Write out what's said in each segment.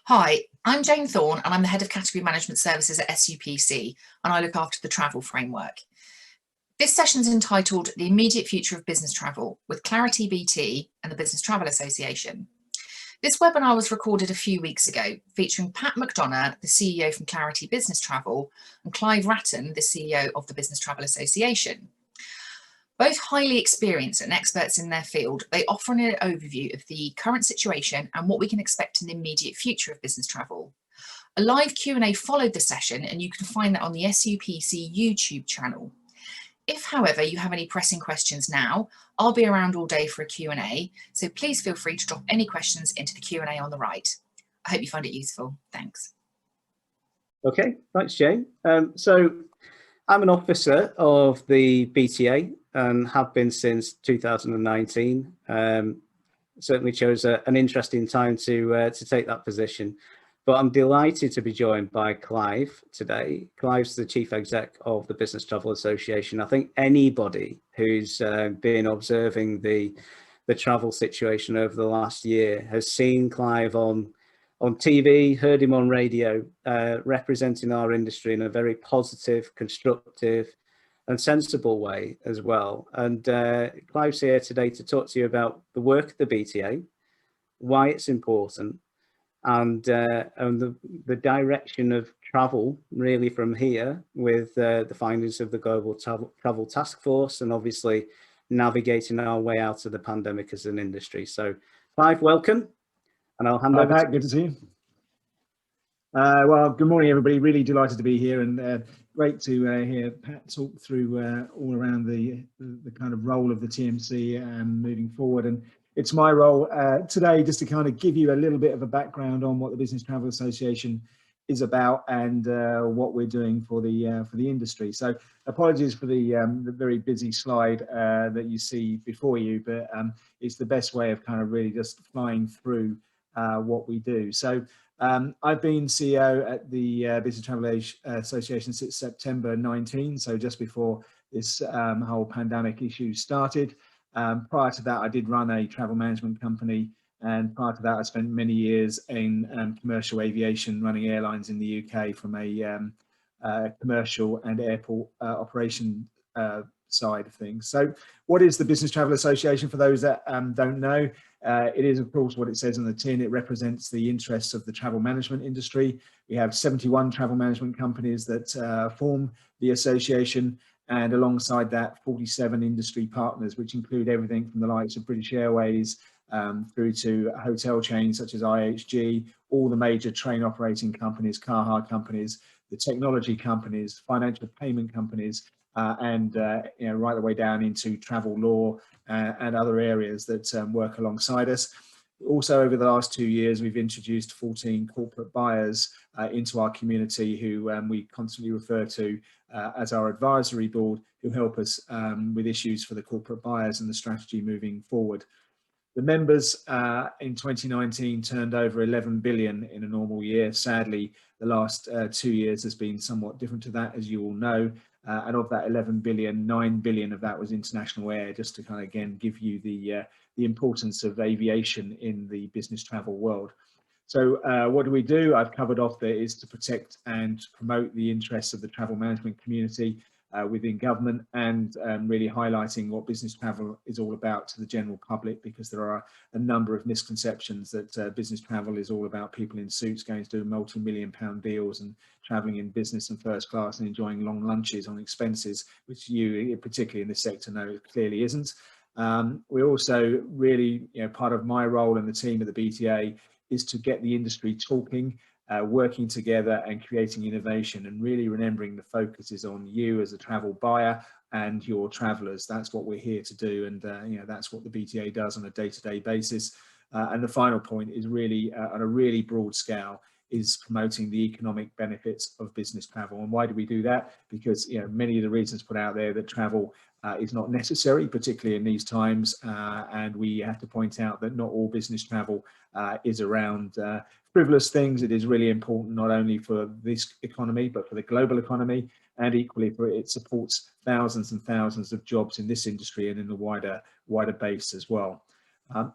Hi, I'm Jane Thorne and I'm the Head of Category Management Services at SUPC and I look after the travel framework. This session is entitled The Immediate Future of Business Travel with Clarity BT and the Business Travel Association. This webinar was recorded a few weeks ago, featuring Pat McDonough, the CEO from Clarity Business Travel, and Clive Ratton, the CEO of the Business Travel Association. Both highly experienced and experts in their field, they offer an overview of the current situation and what we can expect in the immediate future of business travel. A live Q&A followed the session and you can find that on the SUPC YouTube channel. If, however, you have any pressing questions now, I'll be around all day for a Q&A, so please feel free to drop any questions into the Q&A on the right. I hope you find it useful. Thanks. Okay, thanks, Jane. So I'm an officer of the BTA and have been since 2019. Certainly chose an interesting time to take that position. But I'm delighted to be joined by Clive today. Clive's the Chief Exec of the Business Travel Association. I think anybody who's been observing the travel situation over the last year has seen Clive on TV, heard him on radio, representing our industry in a very positive, constructive and sensible way as well. And Clive's here today to talk to you about the work of the BTA, why it's important, and the direction of travel really from here with the findings of the Global Travel Task Force and obviously navigating our way out of the pandemic as an industry. So Clive, welcome. And I'll hand over Pat, good to see you. Well, good morning, everybody. Really delighted to be here and great to hear Pat talk through all around the kind of role of the TMC moving forward. And it's my role today just to kind of give you a little bit of a background on what the Business Travel Association is about and what we're doing for the industry. So apologies for the very busy slide that you see before you, but it's the best way of kind of really just flying through what we do. So I've been CEO at the Business Travel Association since September 19, so just before this whole pandemic issue started. Prior to that, I did run a travel management company, and prior to that, I spent many years in commercial aviation, running airlines in the UK from a commercial and airport operation side of things. So what is the Business Travel Association for those that don't know? It is, of course, what it says on the tin. It represents the interests of the travel management industry. We have 71 travel management companies that form the association, and alongside that 47 industry partners, which include everything from the likes of British Airways through to hotel chains such as IHG, all the major train operating companies, car hire companies, the technology companies, financial payment companies, and right the way down into travel law and other areas that work alongside us. Also, over the last 2 years, we've introduced 14 corporate buyers into our community who we constantly refer to as our advisory board, who help us with issues for the corporate buyers and the strategy moving forward. The members in 2019 turned over 11 billion in a normal year. Sadly, the last 2 years has been somewhat different to that, as you all know. And of that 11 billion, 9 billion of that was international air, just to kind of, again, give you the importance of aviation in the business travel world. So what do? I've covered off that is to protect and promote the interests of the travel management community within government, and really highlighting what business travel is all about to the general public, because there are a number of misconceptions that business travel is all about people in suits going to do multi-million-pound deals and traveling in business and first class and enjoying long lunches on expenses, which you, particularly in this sector, know it clearly isn't. We also really, part of my role and the team at the BTA is to get the industry talking, working together and creating innovation, and really remembering the focus is on you as a travel buyer and your travelers. That's what we're here to do, and that's what the BTA does on a day-to-day basis. And the final point is really on a really broad scale is promoting the economic benefits of business travel. And why do we do that? Because many of the reasons put out there that travel is not necessary, particularly in these times, and we have to point out that not all business travel is around frivolous things. It is really important not only for this economy but for the global economy, and equally for it supports thousands and thousands of jobs in this industry and in the wider base as well.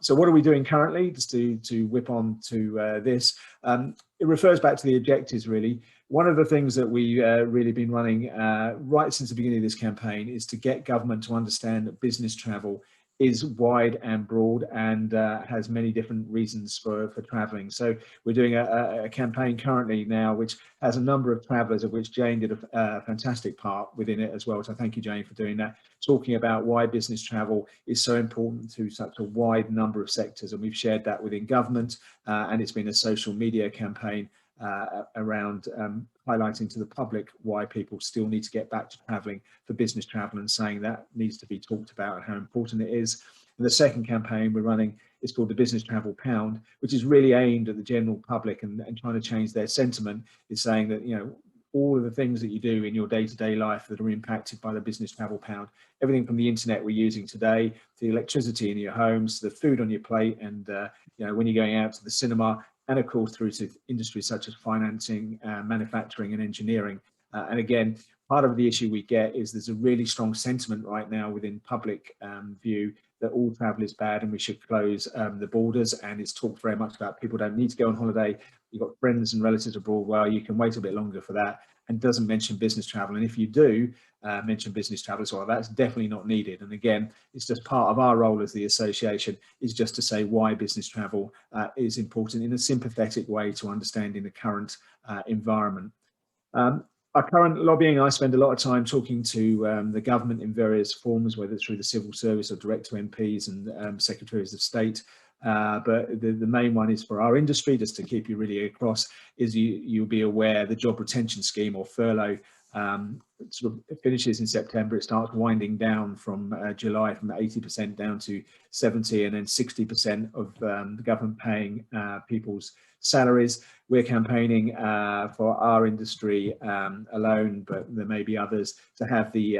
So what are we doing currently? Just to whip on to this, it refers back to the objectives really. One of the things that we really been running right since the beginning of this campaign is to get government to understand that business travel is wide and broad and has many different reasons for traveling. So we're doing a campaign currently now which has a number of travellers, of which Jane did a fantastic part within it as well. So thank you, Jane, for doing that, talking about why business travel is so important to such a wide number of sectors. And we've shared that within government, and it's been a social media campaign around highlighting to the public why people still need to get back to travelling for business travel, and saying that needs to be talked about and how important it is. And the second campaign we're running is called the Business Travel Pound, which is really aimed at the general public and trying to change their sentiment. Is saying that, you know, all of the things that you do in your day-to-day life that are impacted by the business travel pound, everything from the internet we're using today, to the electricity in your homes, to the food on your plate, and you know, when you're going out to the cinema, and of course through to industries such as financing, manufacturing and engineering. And again, part of the issue we get is there's a really strong sentiment right now within public view that all travel is bad and we should close the borders. And it's talked very much about people don't need to go on holiday. You've got friends and relatives abroad, well, you can wait a bit longer for that, and doesn't mention business travel. And if you do mention business travel as well, that's definitely not needed. And again, it's just part of our role as the association is just to say why business travel is important in a sympathetic way to understanding the current environment. Our current lobbying, I spend a lot of time talking to the government in various forms, whether it's through the civil service or direct to MPs and secretaries of state. But the main one is for our industry, just to keep you really across, is you'll be aware the job retention scheme, or furlough, sort of finishes in September. It starts winding down from July, from 80% down to 70%, and then 60% of the government paying people's salaries. We're campaigning for our industry alone, but there may be others, to have the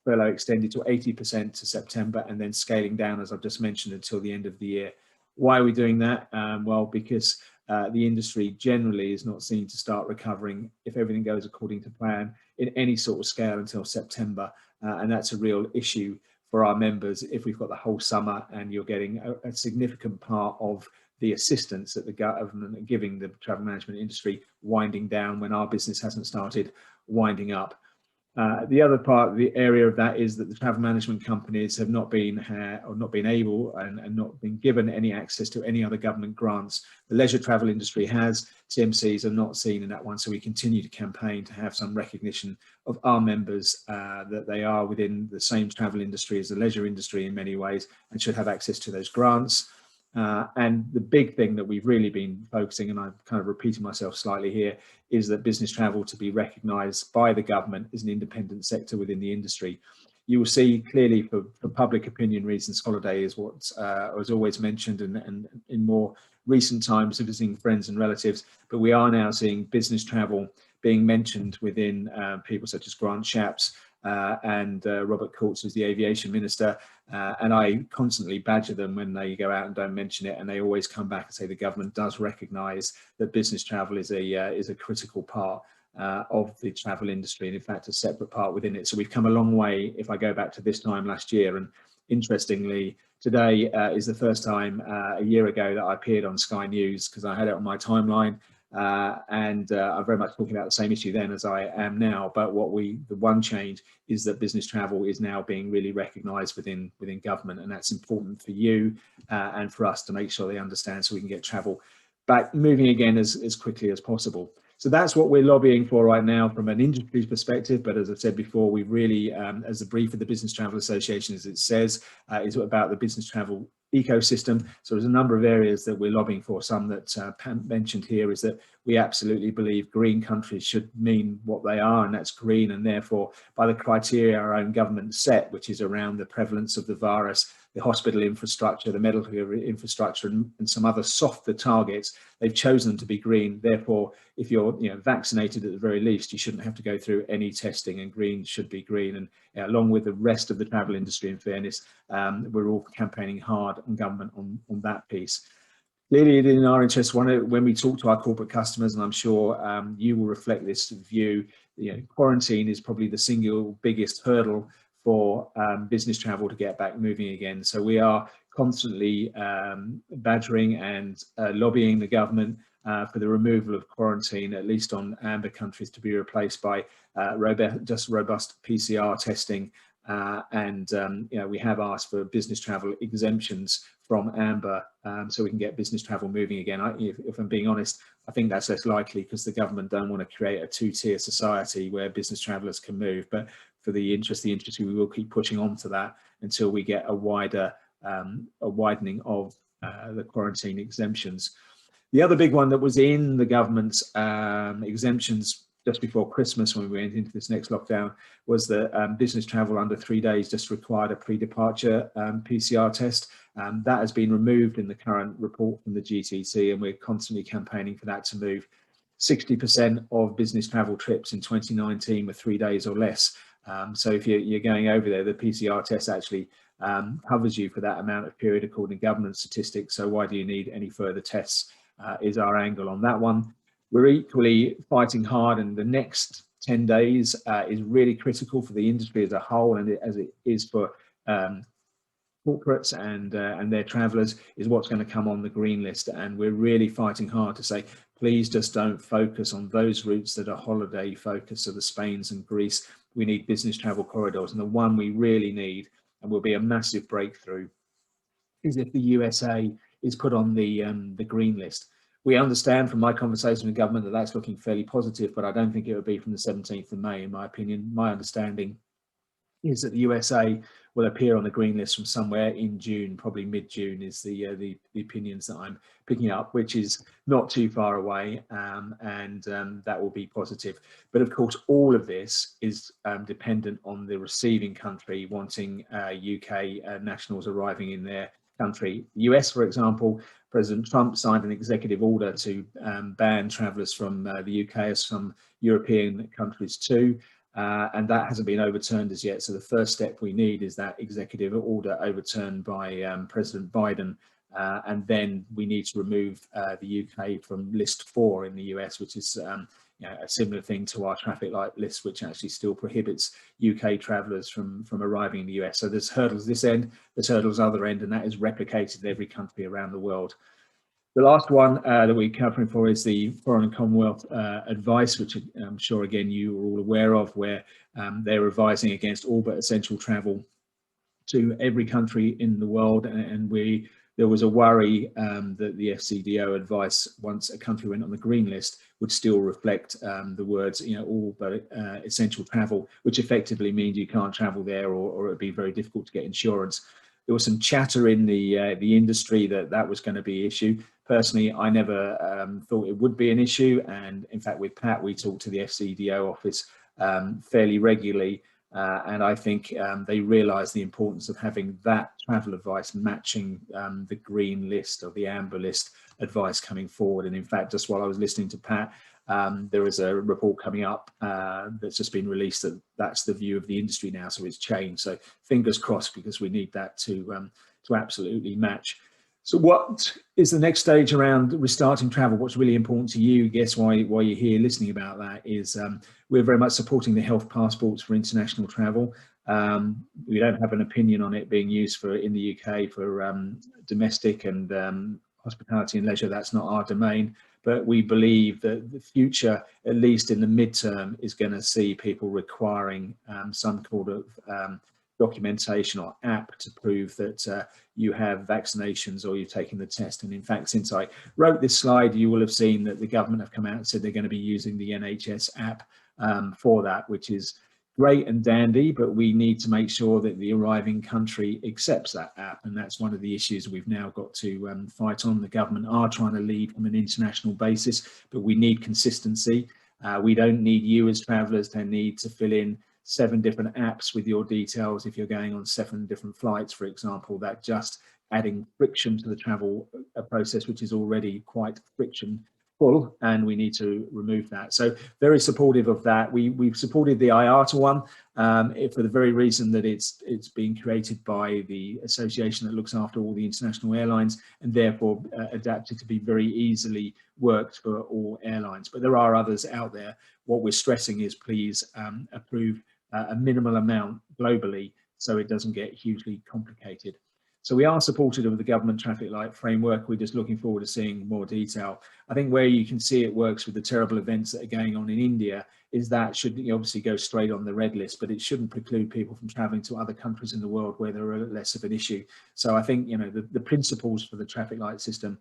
furlough extended to 80% to September, and then scaling down, as I've just mentioned, until the end of the year. Why are we doing that? Well, because the industry generally is not seen to start recovering, if everything goes according to plan, in any sort of scale until September. And that's a real issue for our members if we've got the whole summer and you're getting a significant part of the assistance that the government are giving the travel management industry winding down when our business hasn't started winding up. The other part of the area of that is that the travel management companies have not been able and not been given any access to any other government grants. The leisure travel industry has, TMCs are not seen in that one, so we continue to campaign to have some recognition of our members that they are within the same travel industry as the leisure industry in many ways, and should have access to those grants. And the big thing that we've really been focusing, and I'm kind of repeating myself slightly here, is that business travel to be recognised by the government as an independent sector within the industry. You will see clearly for public opinion reasons, holiday is what was always mentioned, and in more recent times visiting friends and relatives, but we are now seeing business travel being mentioned within people such as Grant Shapps and Robert Courts, who's the aviation minister, and I constantly badger them when they go out and don't mention it, and they always come back and say the government does recognise that business travel is a critical part of the travel industry, and in fact a separate part within it. So we've come a long way if I go back to this time last year. And interestingly, today is the first time a year ago that I appeared on Sky News, because I had it on my timeline. I'm very much talking about the same issue then as I am now, but the one change is that business travel is now being really recognised within government, and that's important for you and for us to make sure they understand, so we can get travel back moving again as quickly as possible. So that's what we're lobbying for right now from an industry perspective. But as I've said before, we really, as the brief of the Business Travel Association, as it says, is about the business travel ecosystem. So there's a number of areas that we're lobbying for. Some that Pam mentioned here is that we absolutely believe green countries should mean what they are, and that's green, and therefore by the criteria our own government set, which is around the prevalence of the virus, the hospital infrastructure, the medical infrastructure, and some other softer targets, they've chosen them to be green. Therefore, if you're vaccinated at the very least, you shouldn't have to go through any testing, and green should be green. And along with the rest of the travel industry, in fairness, we're all campaigning hard on government on that piece. Clearly, it is in our interest when we talk to our corporate customers, and I'm sure you will reflect this view, quarantine is probably the single biggest hurdle for business travel to get back moving again. So we are constantly badgering and lobbying the government for the removal of quarantine, at least on amber countries, to be replaced by robust PCR testing. We have asked for business travel exemptions from amber, so we can get business travel moving again. If I'm being honest, I think that's less likely because the government don't want to create a two-tier society where business travellers can move. But for the industry, we will keep pushing on to that until we get a widening of the quarantine exemptions. The other big one that was in the government's exemptions just before Christmas, when we went into this next lockdown, was that business travel under 3 days just required a pre-departure PCR test. That has been removed in the current report from the GTC, and we're constantly campaigning for that to move. 60% of business travel trips in 2019 were 3 days or less. So if you're going over there, the PCR test actually covers you for that amount of period according to government statistics. So why do you need any further tests is our angle on that one. We're equally fighting hard, and the next 10 days is really critical for the industry as a whole, and as it is for corporates and their travellers, is what's going to come on the green list. And we're really fighting hard to say, please just don't focus on those routes that are holiday focused, so the Spains and Greece. We need business travel corridors, and the one we really need, and will be a massive breakthrough, is if the USA is put on the green list. We understand from my conversation with government that that's looking fairly positive, but I don't think it would be from the 17th of May, in my opinion. My understanding is that the USA will appear on the green list from somewhere in June, probably mid-June is the opinions that I'm picking up, which is not too far away, and that will be positive. But of course, all of this is dependent on the receiving country wanting UK nationals arriving in their country. The US, for example, President Trump signed an executive order to ban travellers from the UK as some European countries too. And that hasn't been overturned as yet. So the first step we need is that executive order overturned by President Biden. And then we need to remove the UK from list 4 in the US, which is a similar thing to our traffic light list, which actually still prohibits UK travellers from arriving in the US. So there's hurdles this end, there's hurdles other end, and that is replicated in every country around the world. The last one that we're covering for is the Foreign and Commonwealth advice, which I'm sure, again, you are all aware of, where they're advising against all but essential travel to every country in the world. And there was a worry that the FCDO advice, once a country went on the green list, would still reflect the words, all but essential travel, which effectively means you can't travel there, or it'd be very difficult to get insurance. There was some chatter in the industry that was going to be an issue. Personally, I never thought it would be an issue. And in fact, with Pat, we talked to the FCDO office fairly regularly. And I think they realised the importance of having that travel advice matching the green list or the amber list advice coming forward. And in fact, just while I was listening to Pat, there is a report coming up that's just been released that's the view of the industry now. So it's changed. So fingers crossed, because we need that to absolutely match. So what is the next stage around restarting travel? What's really important to you? Guess why you're here listening about that is we're very much supporting the health passports for international travel. We don't have an opinion on it being used in the UK for domestic and hospitality and leisure. That's not our domain. But we believe that the future, at least in the midterm, is going to see people requiring some sort of documentation or app to prove that you have vaccinations or you've taken the test. And in fact, since I wrote this slide, you will have seen that the government have come out and said they're going to be using the NHS app for that, which is great and dandy, but we need to make sure that the arriving country accepts that app. And that's one of the issues we've now got to fight on. The government are trying to lead from an international basis, but we need consistency. We don't need you as travellers to need to fill in 7 different apps with your details if you're going on 7 different flights, for example. That just adding friction to the travel process, which is already quite frictionful, and we need to remove that. So very supportive of that. We've supported the IATA one for the very reason that it's being created by the association that looks after all the international airlines, and therefore adapted to be very easily worked for all airlines. But there are others out there. What we're stressing is please approve a minimal amount globally so it doesn't get hugely complicated. So we are supportive of the government traffic light framework. We're just looking forward to seeing more detail. I think where you can see it works with the terrible events that are going on in India is that should obviously go straight on the red list, but it shouldn't preclude people from traveling to other countries in the world where there are less of an issue. So I think, the principles for the traffic light system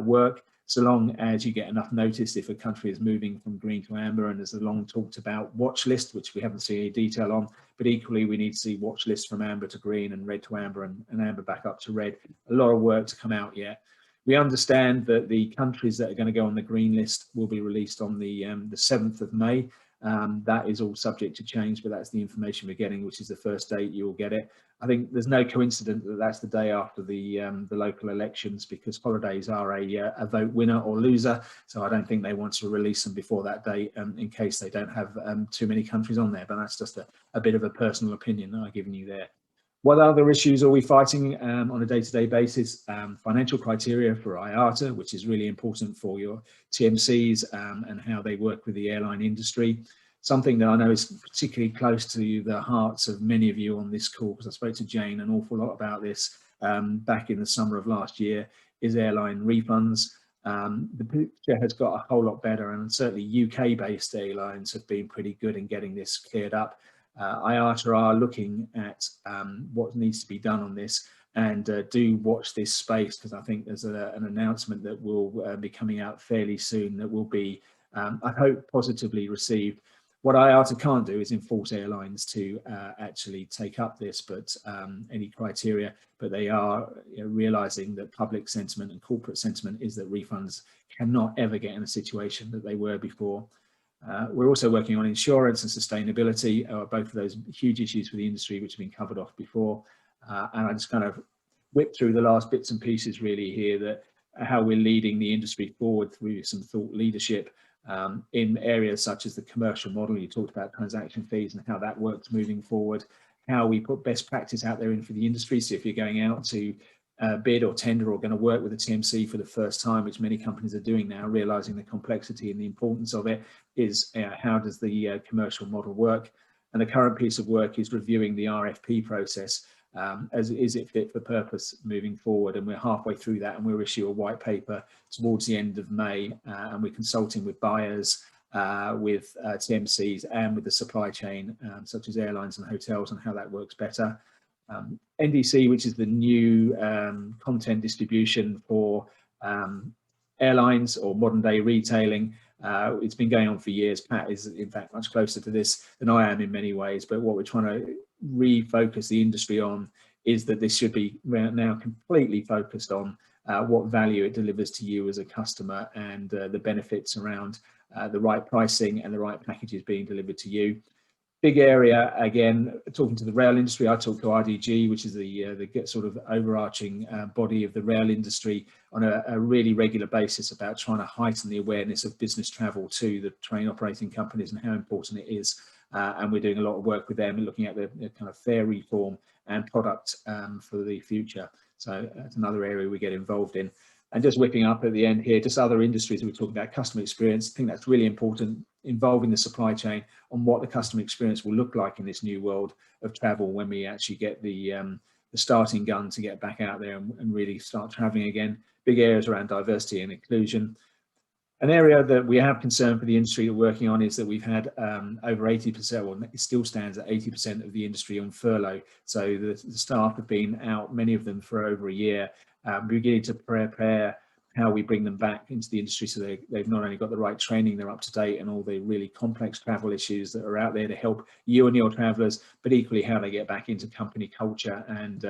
work, so long as you get enough notice if a country is moving from green to amber. And there's a long talked about watch list, which we haven't seen any detail on, but equally we need to see watch lists from amber to green and red to amber and amber back up to red. A lot of work to come out yet. We understand that the countries that are going to go on the green list will be released on the 7th of May. That is all subject to change, but that's the information we're getting, which is the first date you'll get it. I think there's no coincidence that that's the day after the local elections, because holidays are a vote winner or loser. So I don't think they want to release them before that date in case they don't have too many countries on there. But that's just a bit of a personal opinion that I've given you there. What other issues are we fighting on a day-to-day basis? Financial criteria for IATA, which is really important for your TMCs and how they work with the airline industry. Something that I know is particularly close to the hearts of many of you on this call, because I spoke to Jane an awful lot about this back in the summer of last year, is airline refunds. The picture has got a whole lot better, and certainly UK-based airlines have been pretty good in getting this cleared up. IATA are looking at what needs to be done on this, and do watch this space, because I think there's an announcement that will be coming out fairly soon that will be, I hope, positively received. What IATA can't do is enforce airlines to actually take up this, but any criteria, but they are realizing that public sentiment and corporate sentiment is that refunds cannot ever get in a situation that they were before. We're also working on insurance and sustainability, both of those huge issues for the industry, which have been covered off before. And I just kind of whipped through the last bits and pieces really here, that how we're leading the industry forward through some thought leadership in areas such as the commercial model. You talked about transaction fees and how that works moving forward, how we put best practice out there in for the industry. So if you're going out to bid or tender or going to work with a TMC for the first time, which many companies are doing now, realizing the complexity and the importance of it, is how does the commercial model work? And the current piece of work is reviewing the RFP process. Is it fit for purpose moving forward? And we're halfway through that, and we'll issue a white paper towards the end of May, and we're consulting with buyers, with TMCs and with the supply chain, such as airlines and hotels, and how that works better. NDC, which is the new content distribution for airlines or modern day retailing. It's been going on for years. Pat is in fact much closer to this than I am in many ways, but what we're trying to refocus the industry on is that this should be now completely focused on what value it delivers to you as a customer, and the benefits around the right pricing and the right packages being delivered to you. Big area, again, talking to the rail industry. I talk to RDG, which is the sort of overarching body of the rail industry, on a really regular basis, about trying to heighten the awareness of business travel to the train operating companies and how important it is. And we're doing a lot of work with them and looking at the kind of fare reform and product for the future. So that's another area we get involved in. And just whipping up at the end here, just other industries. We're talking about customer experience. I think that's really important, involving the supply chain on what the customer experience will look like in this new world of travel when we actually get the starting gun to get back out there and really start traveling again. Big areas around diversity and inclusion. An area that we have concern for the industry we're working on is that we've had over 80%, or it still stands at 80% of the industry on furlough. So the staff have been out, many of them for over a year. We're beginning to prepare how we bring them back into the industry, so they've not only got the right training, they're up to date and all the really complex travel issues that are out there to help you and your travelers, but equally how they get back into company culture. And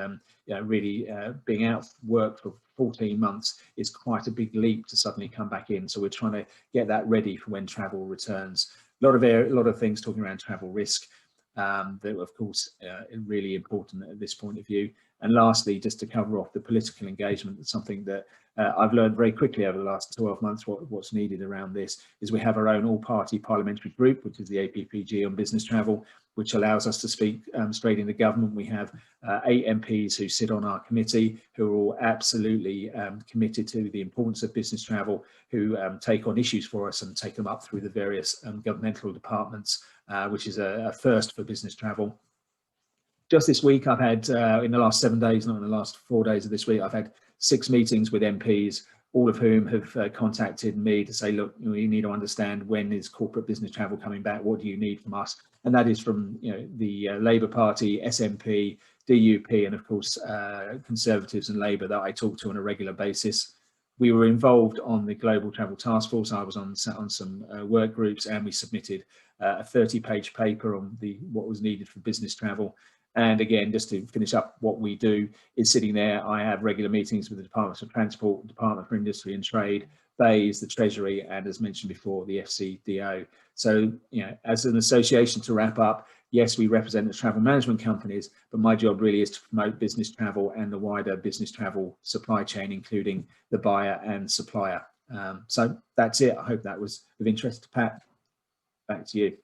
really being out of work for 14 months is quite a big leap to suddenly come back in. So we're trying to get that ready for when travel returns. A lot of things talking around travel risk that of course are really important at this point of view. And lastly, just to cover off the political engagement, it's something that I've learned very quickly over the last 12 months. What's needed around this is we have our own all-party parliamentary group, which is the APPG on business travel, which allows us to speak straight into government. We have 8 MPs who sit on our committee, who are all absolutely committed to the importance of business travel, who take on issues for us and take them up through the various governmental departments, which is a first for business travel. just this week, I've had, in the last 7 days, not in the last 4 days of this week, I've had 6 meetings with MPs, all of whom have contacted me to say, look, we need to understand, when is corporate business travel coming back? What do you need from us? And that is from the Labour Party, SNP, DUP, and of course Conservatives and Labour that I talk to on a regular basis. We were involved on the Global Travel Task Force. I was on some work groups, and we submitted a 30-page paper on what was needed for business travel. And again, just to finish up, what we do is sitting there. I have regular meetings with the Department of Transport, Department for Industry and Trade, BAYS, the Treasury, and as mentioned before, the FCDO. So, as an association, to wrap up, yes, we represent the travel management companies, but my job really is to promote business travel and the wider business travel supply chain, including the buyer and supplier. So that's it. I hope that was of interest to Pat. Back to you.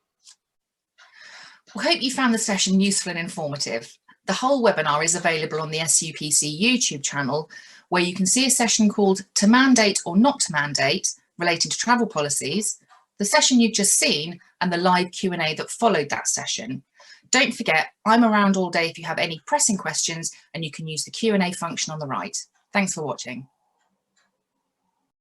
We hope you found the session useful and informative. The whole webinar is available on the SUPC YouTube channel, where you can see a session called To Mandate or Not to Mandate, related to travel policies, the session you've just seen, and the live Q&A that followed that session. Don't forget, I'm around all day if you have any pressing questions, and you can use the Q&A function on the right. Thanks for watching.